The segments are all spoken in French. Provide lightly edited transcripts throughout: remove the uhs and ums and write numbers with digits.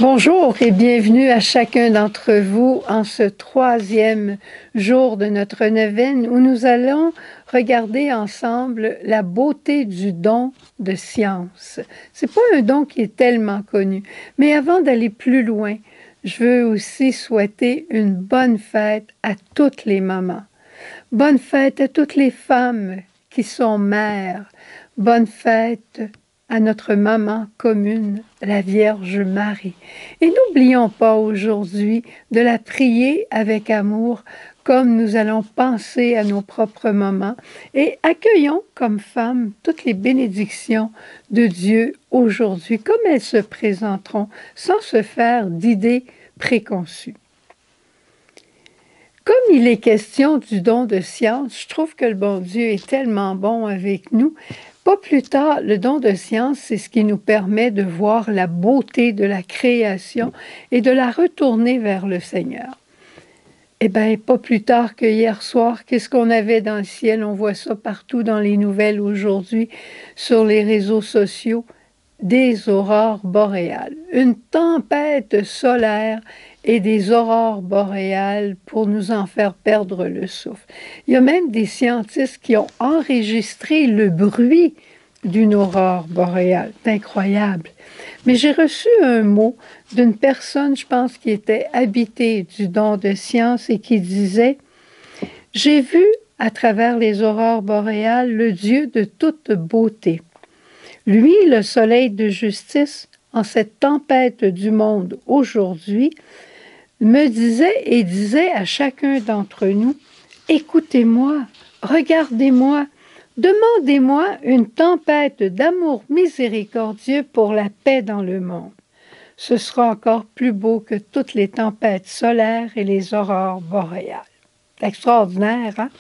Bonjour et bienvenue à chacun d'entre vous en ce troisième jour de notre neuvaine où nous allons regarder ensemble la beauté du don de science. C'est pas un don qui est tellement connu, mais avant d'aller plus loin, je veux aussi souhaiter une bonne fête à toutes les mamans. Bonne fête à toutes les femmes qui sont mères. Bonne fête à notre maman commune, la Vierge Marie. Et n'oublions pas aujourd'hui de la prier avec amour, comme nous allons penser à nos propres mamans, et accueillons comme femmes toutes les bénédictions de Dieu aujourd'hui, comme elles se présenteront, sans se faire d'idées préconçues. Comme il est question du don de science, je trouve que le bon Dieu est tellement bon avec nous. Pas plus tard, le don de science, c'est ce qui nous permet de voir la beauté de la création et de la retourner vers le Seigneur. Eh bien, pas plus tard que hier soir, qu'est-ce qu'on avait dans le ciel? On voit ça partout dans les nouvelles aujourd'hui, sur les réseaux sociaux, des aurores boréales. Une tempête solaire et des aurores boréales pour nous en faire perdre le souffle. Il y a même des scientifiques qui ont enregistré le bruit d'une aurore boréale. C'est incroyable. Mais j'ai reçu un mot d'une personne, je pense, qui était habitée du don de science et qui disait « J'ai vu à travers les aurores boréales le Dieu de toute beauté. Lui, le soleil de justice, en cette tempête du monde aujourd'hui, me disait et disait à chacun d'entre nous, « Écoutez-moi, regardez-moi, demandez-moi une tempête d'amour miséricordieux pour la paix dans le monde. Ce sera encore plus beau que toutes les tempêtes solaires et les aurores boréales. » Extraordinaire, hein?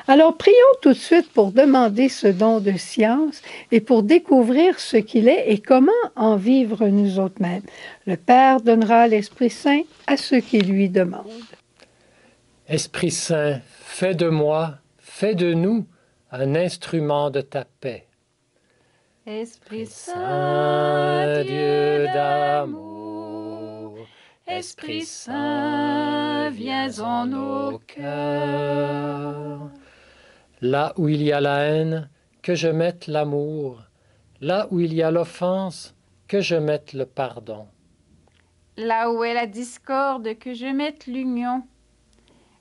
Alors, prions tout de suite pour demander ce don de science et pour découvrir ce qu'il est et comment en vivre nous autres mêmes. Le Père donnera l'Esprit Saint à ceux qui lui demandent. Esprit Saint, fais de moi, fais de nous un instrument de ta paix. Esprit Saint, Dieu d'amour, Esprit Saint, viens en nos cœurs. Là où il y a la haine, que je mette l'amour. Là où il y a l'offense, que je mette le pardon. Là où est la discorde, que je mette l'union.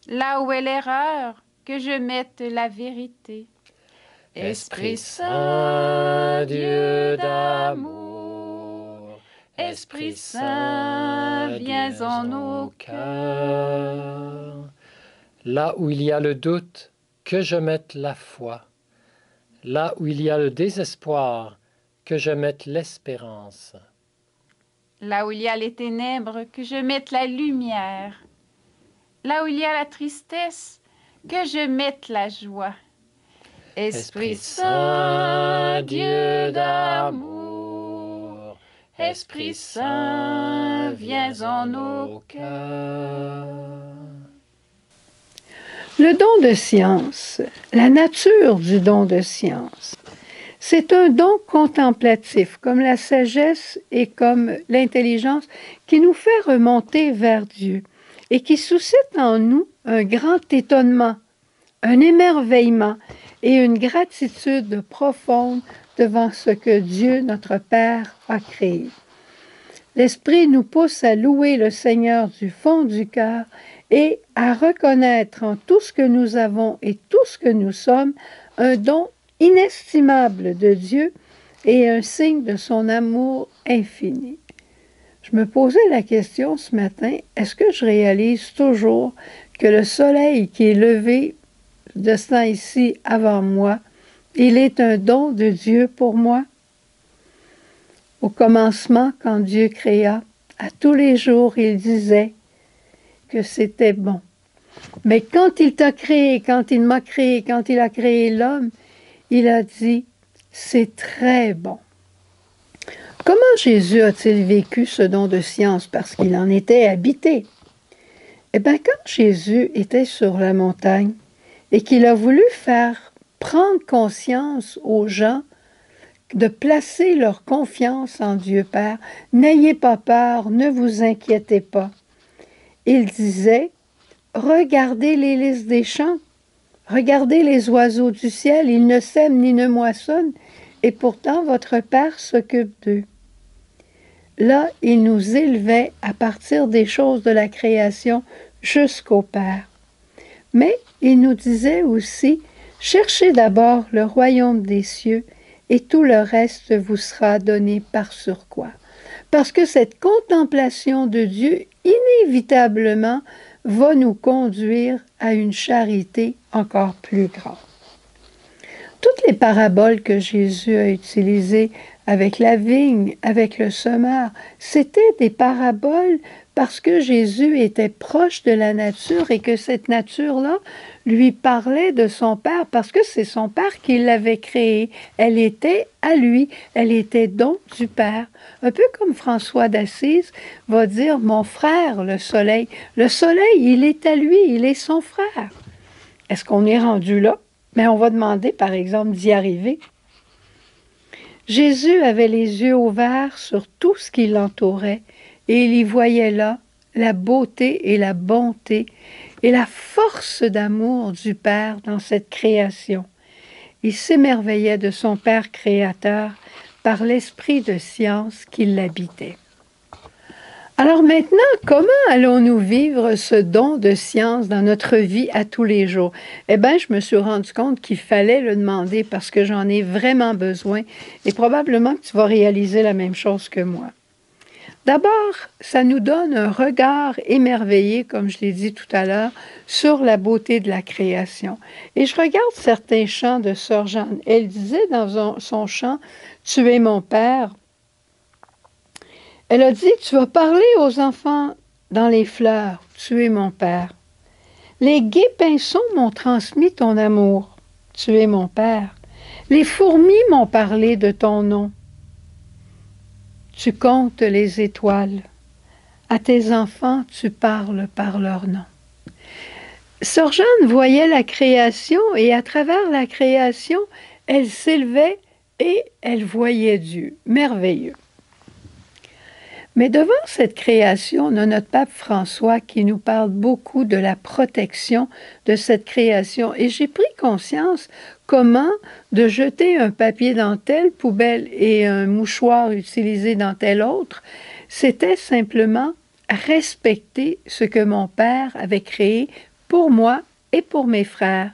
Là où est l'erreur, que je mette la vérité. Esprit Saint, Dieu d'amour, Esprit Saint, viens en nos cœurs. Là où il y a le doute, que je mette la foi. Là où il y a le désespoir, que je mette l'espérance. Là où il y a les ténèbres, que je mette la lumière. Là où il y a la tristesse, que je mette la joie. Esprit Saint, Dieu d'amour, Esprit Saint, viens en nos cœurs. Le don de science, la nature du don de science, c'est un don contemplatif, comme la sagesse et comme l'intelligence, qui nous fait remonter vers Dieu et qui suscite en nous un grand étonnement, un émerveillement et une gratitude profonde devant ce que Dieu, notre Père, a créé. L'Esprit nous pousse à louer le Seigneur du fond du cœur et à reconnaître en tout ce que nous avons et tout ce que nous sommes un don inestimable de Dieu et un signe de son amour infini. Je me posais la question ce matin, est-ce que je réalise toujours que le soleil qui est levé de ce temps ici avant moi, il est un don de Dieu pour moi? Au commencement, quand Dieu créa, à tous les jours, il disait que c'était bon. Mais quand il t'a créé, quand il m'a créé, quand il a créé l'homme, il a dit, c'est très bon. Comment Jésus a-t-il vécu ce don de science? Parce qu'il en était habité. Eh bien, quand Jésus était sur la montagne et qu'il a voulu faire prendre conscience aux gens de placer leur confiance en Dieu Père. N'ayez pas peur, ne vous inquiétez pas. Il disait, regardez les lys des champs, regardez les oiseaux du ciel, ils ne sèment ni ne moissonnent, et pourtant votre Père s'occupe d'eux. Là, il nous élevait à partir des choses de la création jusqu'au Père. Mais il nous disait aussi, cherchez d'abord le royaume des cieux, et tout le reste vous sera donné par surcroît. Parce que cette contemplation de Dieu, inévitablement, va nous conduire à une charité encore plus grande. Toutes les paraboles que Jésus a utilisées avec la vigne, avec le semeur, c'étaient des paraboles parce que Jésus était proche de la nature et que cette nature-là lui parlait de son Père parce que c'est son Père qui l'avait créée. Elle était à lui, elle était don du Père. Un peu comme François d'Assise va dire « Mon frère, le soleil ». Le soleil, il est à lui, il est son frère. Est-ce qu'on est rendu là? Mais on va demander, par exemple, d'y arriver. Jésus avait les yeux ouverts sur tout ce qui l'entourait et il y voyait là la beauté et la bonté et la force d'amour du Père dans cette création. Il s'émerveillait de son Père créateur par l'esprit de science qui l'habitait. Alors maintenant, comment allons-nous vivre ce don de science dans notre vie à tous les jours? Eh bien, je me suis rendu compte qu'il fallait le demander parce que j'en ai vraiment besoin et probablement que tu vas réaliser la même chose que moi. D'abord, ça nous donne un regard émerveillé, comme je l'ai dit tout à l'heure, sur la beauté de la création. Et je regarde certains chants de Sœur Jeanne. Elle disait dans son chant « Tu es mon Père », elle a dit, tu vas parler aux enfants dans les fleurs, tu es mon Père. Les gais pinsons m'ont transmis ton amour, tu es mon Père. Les fourmis m'ont parlé de ton nom. Tu comptes les étoiles. À tes enfants, tu parles par leur nom. Sœur Jeanne voyait la création et à travers la création, elle s'élevait et elle voyait Dieu. Merveilleux. Mais devant cette création, on a notre pape François qui nous parle beaucoup de la protection de cette création. Et j'ai pris conscience comment de jeter un papier dans telle poubelle et un mouchoir utilisé dans telle autre, c'était simplement respecter ce que mon Père avait créé pour moi et pour mes frères.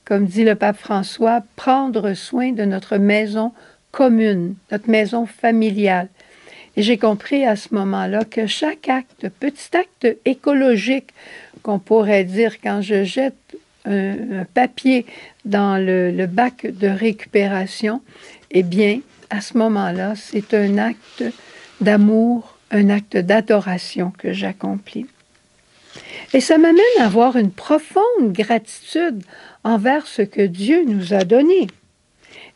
Comme dit le pape François, prendre soin de notre maison commune, notre maison familiale. Et j'ai compris à ce moment-là que chaque acte, petit acte écologique, qu'on pourrait dire quand je jette un papier dans le bac de récupération, eh bien, à ce moment-là, c'est un acte d'amour, un acte d'adoration que j'accomplis. Et ça m'amène à avoir une profonde gratitude envers ce que Dieu nous a donné.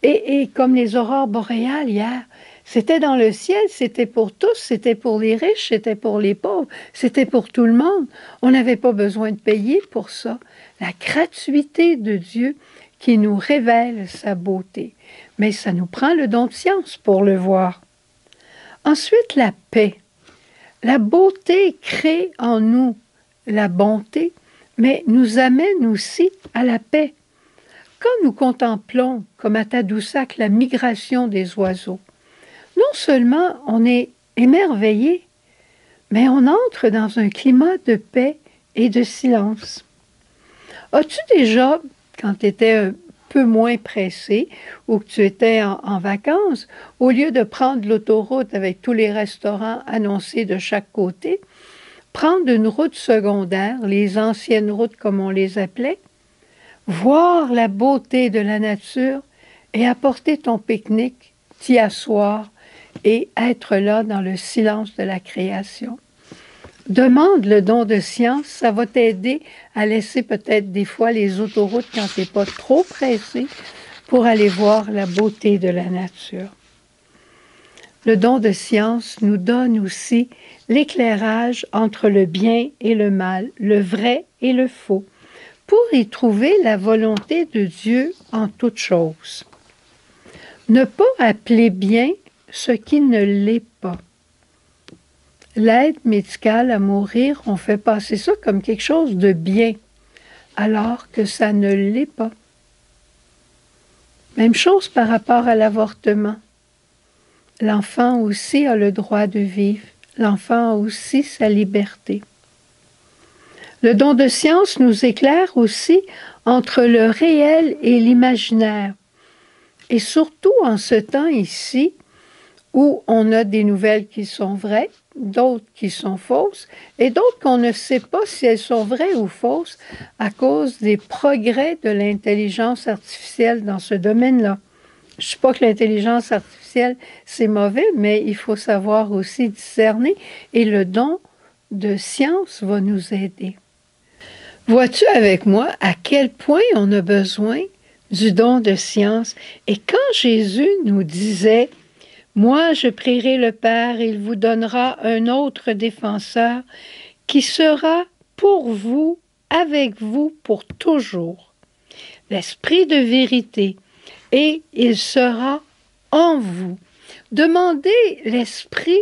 Et comme les aurores boréales hier, c'était dans le ciel, c'était pour tous, c'était pour les riches, c'était pour les pauvres, c'était pour tout le monde. On n'avait pas besoin de payer pour ça. La gratuité de Dieu qui nous révèle sa beauté. Mais ça nous prend le don de science pour le voir. Ensuite, la paix. La beauté crée en nous la bonté, mais nous amène aussi à la paix. Quand nous contemplons, comme à Tadoussac, la migration des oiseaux, non seulement on est émerveillé, mais on entre dans un climat de paix et de silence. As-tu déjà, quand tu étais un peu moins pressé ou que tu étais en vacances, au lieu de prendre l'autoroute avec tous les restaurants annoncés de chaque côté, prendre une route secondaire, les anciennes routes comme on les appelait, voir la beauté de la nature et apporter ton pique-nique, t'y asseoir et être là dans le silence de la création. Demande le don de science, ça va t'aider à laisser peut-être des fois les autoroutes quand tu n'es pas trop pressé pour aller voir la beauté de la nature. Le don de science nous donne aussi l'éclairage entre le bien et le mal, le vrai et le faux, pour y trouver la volonté de Dieu en toutes choses. Ne pas appeler bien ce qui ne l'est pas. L'aide médicale à mourir, on fait passer ça comme quelque chose de bien, alors que ça ne l'est pas. Même chose par rapport à l'avortement. L'enfant aussi a le droit de vivre. L'enfant a aussi sa liberté. Le don de science nous éclaire aussi entre le réel et l'imaginaire. Et surtout en ce temps ici, où on a des nouvelles qui sont vraies, d'autres qui sont fausses, et d'autres qu'on ne sait pas si elles sont vraies ou fausses à cause des progrès de l'intelligence artificielle dans ce domaine-là. Je ne dis pas que l'intelligence artificielle, c'est mauvais, mais il faut savoir aussi discerner, et le don de science va nous aider. Vois-tu avec moi à quel point on a besoin du don de science? Et quand Jésus nous disait « Moi, je prierai le Père, il vous donnera un autre défenseur qui sera pour vous, avec vous pour toujours, l'Esprit de vérité, et il sera en vous. » Demandez l'Esprit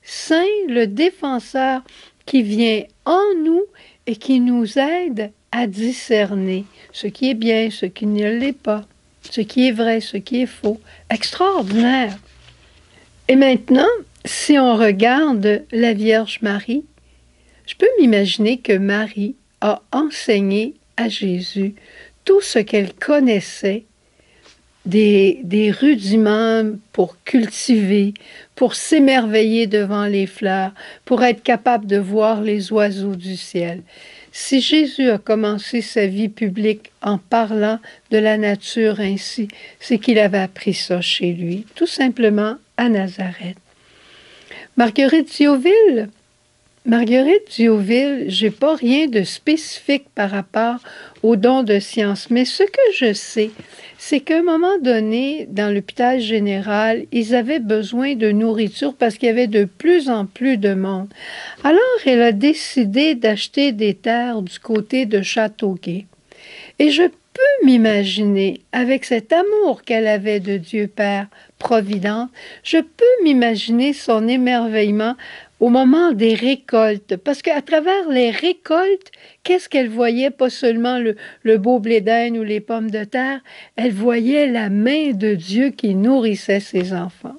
Saint, le défenseur qui vient en nous et qui nous aide à discerner ce qui est bien, ce qui ne l'est pas, ce qui est vrai, ce qui est faux. Extraordinaire! Et maintenant, si on regarde la Vierge Marie, je peux m'imaginer que Marie a enseigné à Jésus tout ce qu'elle connaissait des rudiments pour cultiver, pour s'émerveiller devant les fleurs, pour être capable de voir les oiseaux du ciel. Si Jésus a commencé sa vie publique en parlant de la nature ainsi, c'est qu'il avait appris ça chez lui, tout simplement à Nazareth. Marguerite Diouville, j'ai pas rien de spécifique par rapport au don de science, mais ce que je sais, c'est qu'à un moment donné, dans l'hôpital général, ils avaient besoin de nourriture parce qu'il y avait de plus en plus de monde. Alors, elle a décidé d'acheter des terres du côté de Châteauguay. Et je peux m'imaginer, avec cet amour qu'elle avait de Dieu Père Providence, je peux m'imaginer son émerveillement au moment des récoltes, parce qu'à travers les récoltes, qu'est-ce qu'elle voyait? Pas seulement le beau blé d'Inde ou les pommes de terre, elle voyait la main de Dieu qui nourrissait ses enfants.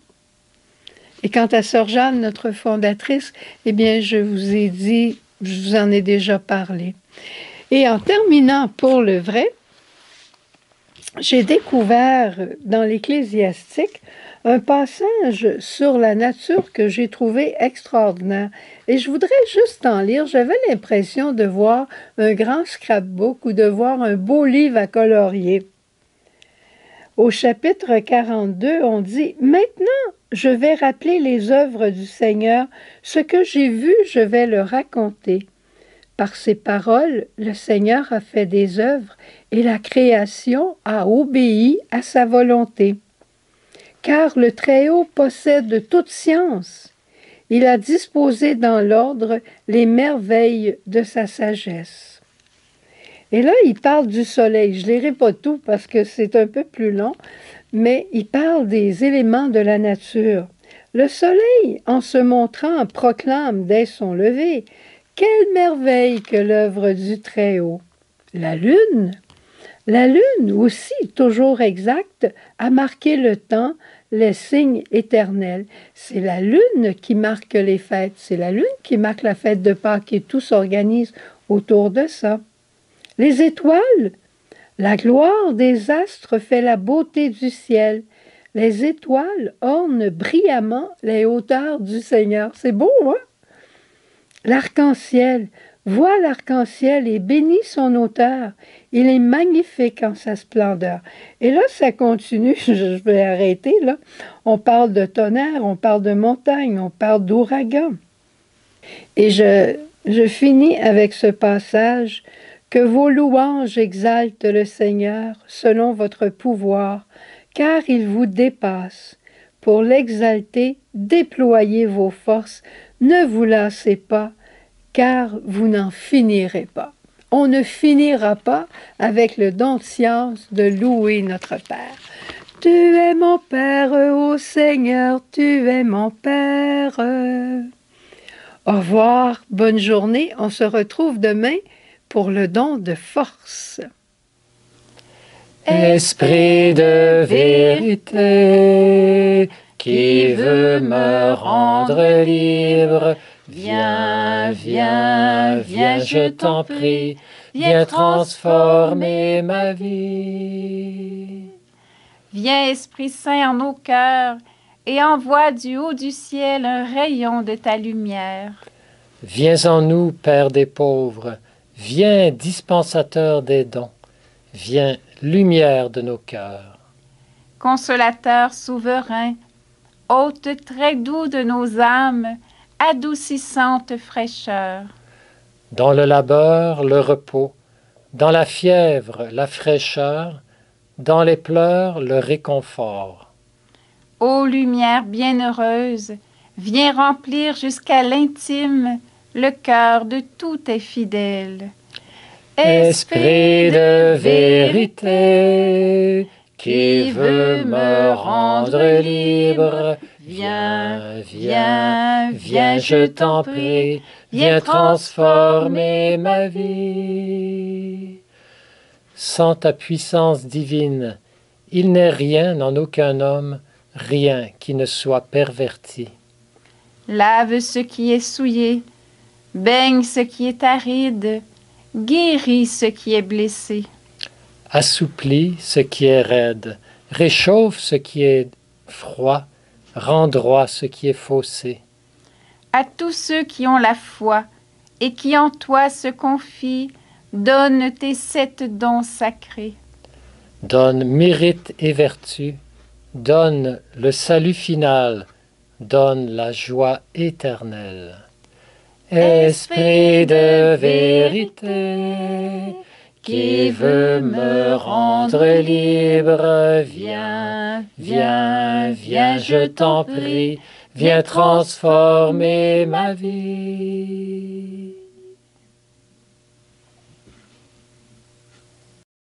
Et quant à Sœur Jeanne, notre fondatrice, eh bien, je vous ai dit, je vous en ai déjà parlé. Et en terminant pour le vrai, j'ai découvert dans l'Ecclésiastique un passage sur la nature que j'ai trouvé extraordinaire. Et je voudrais juste en lire. J'avais l'impression de voir un grand scrapbook ou de voir un beau livre à colorier. Au chapitre 42, on dit « Maintenant, je vais rappeler les œuvres du Seigneur. Ce que j'ai vu, je vais le raconter. » Par ses paroles, le Seigneur a fait des œuvres et la création a obéi à sa volonté. Car le Très-Haut possède toute science. Il a disposé dans l'ordre les merveilles de sa sagesse. Et là, il parle du soleil. Je ne lirai pas tout parce que c'est un peu plus long, mais il parle des éléments de la nature. Le soleil, en se montrant, proclame dès son lever « Quelle merveille que l'œuvre du Très-Haut !» La lune aussi, toujours exacte, a marqué le temps, les signes éternels. C'est la lune qui marque les fêtes, c'est la lune qui marque la fête de Pâques et tout s'organise autour de ça. Les étoiles, la gloire des astres fait la beauté du ciel. Les étoiles ornent brillamment les hauteurs du Seigneur. C'est beau, hein? L'arc-en-ciel, vois l'arc-en-ciel et bénis son auteur. Il est magnifique en sa splendeur. Et là, ça continue, je vais arrêter là. On parle de tonnerre, on parle de montagne, on parle d'ouragan. Et je finis avec ce passage. Que vos louanges exaltent le Seigneur selon votre pouvoir, car il vous dépasse. Pour l'exalter, déployez vos forces, ne vous lassez pas, car vous n'en finirez pas. On ne finira pas avec le don de science de louer notre Père. Tu es mon Père, ô Seigneur, tu es mon Père. Au revoir, bonne journée. On se retrouve demain pour le don de force. Esprit de vérité, qui veut me rendre libre, viens, viens, viens, je t'en prie, viens transformer ma vie. Viens, Esprit Saint, en nos cœurs, et envoie du haut du ciel un rayon de ta lumière. Viens en nous, Père des pauvres, viens, dispensateur des dons, viens, lumière de nos cœurs. Consolateur souverain, hôte très doux de nos âmes, adoucissante fraîcheur. Dans le labeur, le repos, dans la fièvre, la fraîcheur, dans les pleurs, le réconfort. Ô lumière bienheureuse, viens remplir jusqu'à l'intime le cœur de tous tes fidèles. Esprit de vérité, qui veut me rendre libre, viens, viens, viens, je t'en prie, viens transformer ma vie. Sans ta puissance divine, il n'est rien en aucun homme, rien qui ne soit perverti. Lave ce qui est souillé, baigne ce qui est aride, guéris ce qui est blessé. Assouplis ce qui est raide, réchauffe ce qui est froid, rends droit ce qui est faussé. À tous ceux qui ont la foi et qui en toi se confient, donne tes 7 dons sacrés. Donne mérite et vertu, donne le salut final, donne la joie éternelle. Esprit de vérité, qui veut me rendre libre, viens, viens, viens, je t'en prie, viens transformer ma vie.